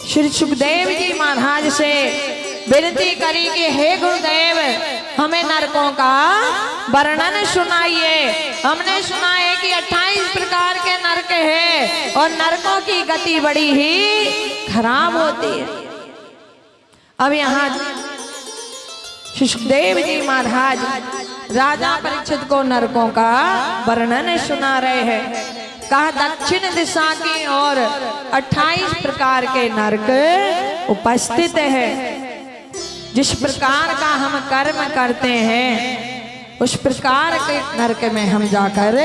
श्री सुखदेव जी महाराज से विनती करी कि हे गुरुदेव हमें नरकों का वर्णन सुनाइए। हमने सुना है कि 28 प्रकार के नरक है और नरकों की गति बड़ी ही खराब होती है। अब यहाँ सुखदेव जी महाराज राजा परीक्षित को नरकों का वर्णन सुना रहे हैं। कहा दक्षिण दिशा की ओर 28 प्रकार के नरक उपस्थित है। जिस प्रकार का हम कर्म करते हैं उस प्रकार के नरक में हम जाकर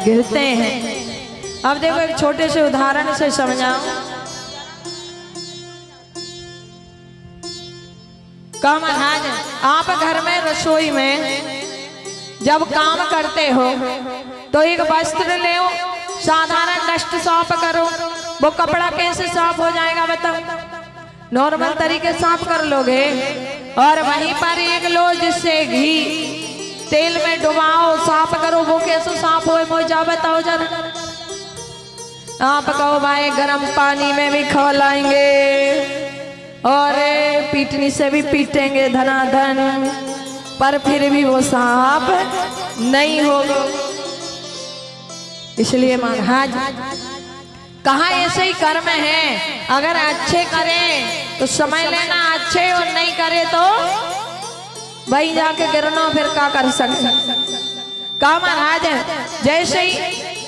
गिरते हैं। अब देखो एक छोटे से उदाहरण से समझाऊं। कहा महाराज आप घर में रसोई में जब काम करते हो तो एक वस्त्र ले साधारण डस्ट साफ करो, वो कपड़ा कैसे साफ हो जाएगा बताओ? नॉर्मल तरीके साफ कर लोगे। और वहीं पर एक लो जिससे घी तेल में डुबाओ साफ करो, वो कैसे साफ हो मुझे बताओ जरा। आप कहो भाई गर्म पानी में भी खौलाएंगे और पीटनी से भी पीटेंगे धनाधन, पर फिर भी वो साफ नहीं होगा। इसलिए महाराज कहा ऐसे ही कर्म है, अगर अच्छे करें तो समझ लेना अच्छे और नहीं करे तो वही जाके गिरना, फिर क्या कर सकते। कहा महाराज जैसे ही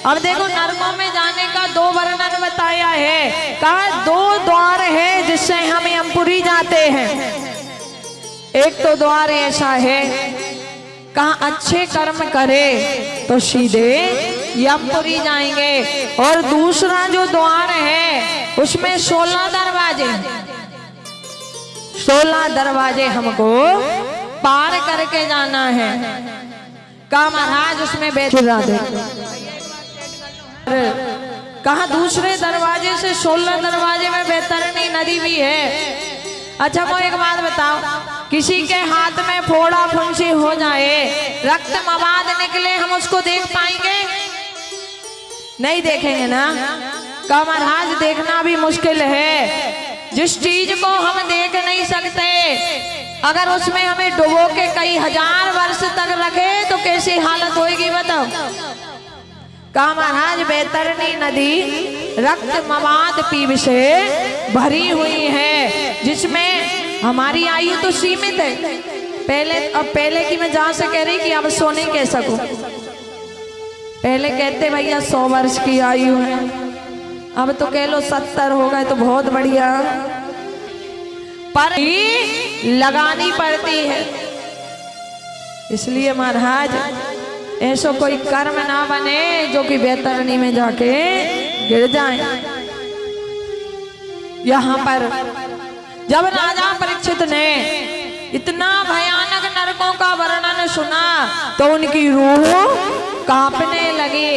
अब देखो नरकों में जाने का 2 वर्णन बताया है। कहा 2 द्वार है जिससे हम यमपुरी जाते हैं। एक तो द्वार ऐसा है कहा अच्छे कर्म करे तो सीधे यमपुरी जाएंगे, और दूसरा जो द्वार है उसमें 16 दरवाजे, 16 दरवाजे हमको पार करके जाना है। कहा महाराज उसमें बेचुरा दे। कहा दूसरे दरवाजे से 16 दरवाजे में बैतरणी नदी भी है। अच्छा वो एक बात बताओ, किसी के हाथ में फोड़ा फुंसी हो जाए, रक्त मवाद निकले, हम उसको देख पाएंगे? नहीं देखेंगे ना। कहा महाराज देखना भी मुश्किल है। जिस चीज को हम देख नहीं सकते अगर उसमें हमें डुबो के कई हजार वर्ष तक रखे तो कैसी हालत होगी बताओ। कहा महाराज बैतरणी नदी रक्त मवाद पीव से भरी हुई है, जिसमें हमारी आयु तो सीमित है। पहले की मैं जहां से कह रही कि अब सो नहीं कह सकूं। पहले कहते भैया 100 वर्ष की आयु है, अब तो कह लो 70 हो गए तो बहुत बढ़िया, पर लगानी पड़ती है। इसलिए महाराज ऐसा कोई कर्म ना बने जो कि बैतरणी में जाके गिर जाए। यहाँ पर जब राजा परीक्षित ने इतना भयानक नरकों का वर्णन सुना तो उनकी रूह कांपने लगी।